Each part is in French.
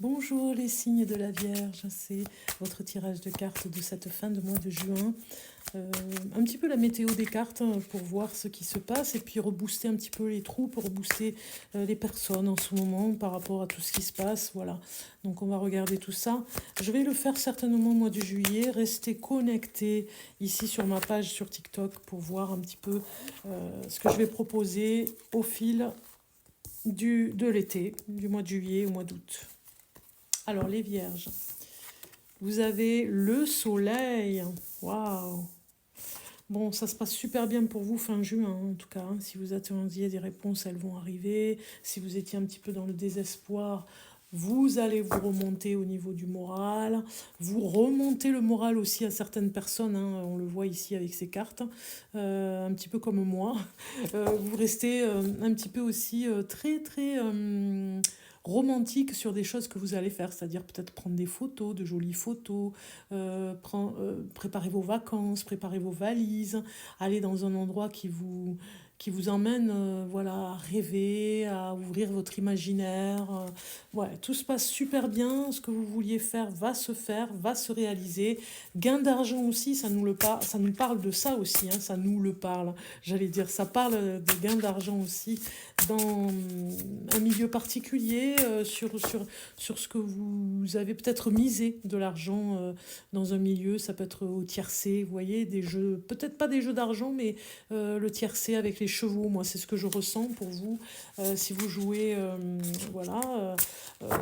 Bonjour les signes de la Vierge, c'est votre tirage de cartes de cette fin de mois de juin. Un petit peu la météo des cartes pour voir ce qui se passe et puis rebooster un petit peu les trous, pour rebooster les personnes en ce moment par rapport à tout ce qui se passe. Voilà, donc on va regarder tout ça. Je vais le faire certainement au mois de juillet. Restez connectés ici sur ma page sur TikTok pour voir un petit peu ce que je vais proposer au fil de l'été, du mois de juillet au mois d'août. Alors, les vierges, vous avez le soleil. Waouh! Bon, ça se passe super bien pour vous fin juin, en tout cas, hein. Si vous attendiez des réponses, elles vont arriver. Si vous étiez un petit peu dans le désespoir, vous allez vous remonter au niveau du moral. Vous remontez le moral aussi à certaines personnes, hein. On le voit ici avec ces cartes, un petit peu comme moi. Vous restez un petit peu aussi très, très romantique sur des choses que vous allez faire, c'est-à-dire peut-être prendre des photos, de jolies photos, préparer vos vacances, préparer vos valises, aller dans un endroit qui vous emmène voilà, à rêver, à ouvrir votre imaginaire. Ouais, tout se passe super bien, ce que vous vouliez faire, va se réaliser. Gain d'argent aussi, ça nous parle de ça aussi, hein, ça nous le parle. J'allais dire, ça parle de gain d'argent aussi dans un milieu particulier, sur ce que vous avez peut-être misé de l'argent dans un milieu, ça peut être au tiercé, vous voyez, des jeux, peut-être pas des jeux d'argent, mais le tiercé avec les chevaux, moi c'est ce que je ressens pour vous. Si vous jouez voilà,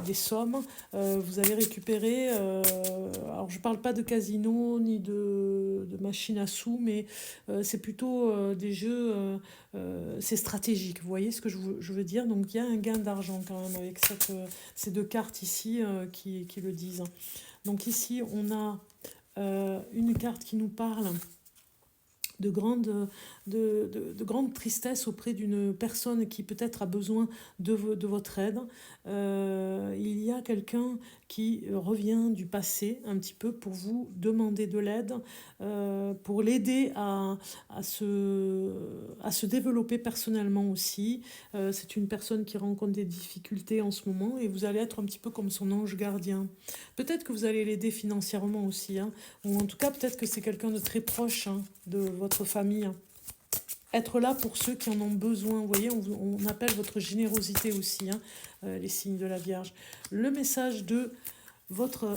des sommes, vous allez récupérer, alors je parle pas de casino ni de machine à sous, mais c'est plutôt des jeux, c'est stratégique, vous voyez ce que je veux dire. Donc il y a un gain d'argent quand même avec ces deux cartes ici qui le disent. Donc ici on a une carte qui nous parle de grande tristesse auprès d'une personne qui peut-être a besoin de votre aide. Il y a quelqu'un qui revient du passé un petit peu pour vous demander de l'aide, pour l'aider à se développer personnellement aussi. C'est une personne qui rencontre des difficultés en ce moment et vous allez être un petit peu comme son ange gardien. Peut-être que vous allez l'aider financièrement aussi, hein, ou en tout cas peut-être que c'est quelqu'un de très proche, hein, de votre famille. Être là pour ceux qui en ont besoin. Vous voyez, on appelle votre générosité aussi, hein, les signes de la Vierge. Le message de votre...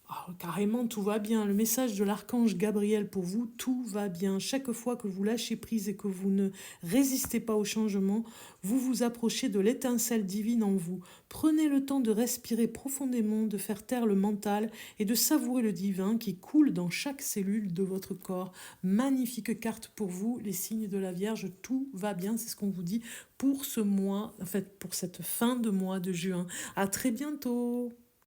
Oh, carrément, tout va bien. Le message de l'archange Gabriel pour vous, tout va bien. Chaque fois que vous lâchez prise et que vous ne résistez pas au changement, vous vous approchez de l'étincelle divine en vous. Prenez le temps de respirer profondément, de faire taire le mental et de savourer le divin qui coule dans chaque cellule de votre corps. Magnifique carte pour vous, les signes de la Vierge. Tout va bien, c'est ce qu'on vous dit pour ce mois, en fait, pour cette fin de mois de juin. À très bientôt.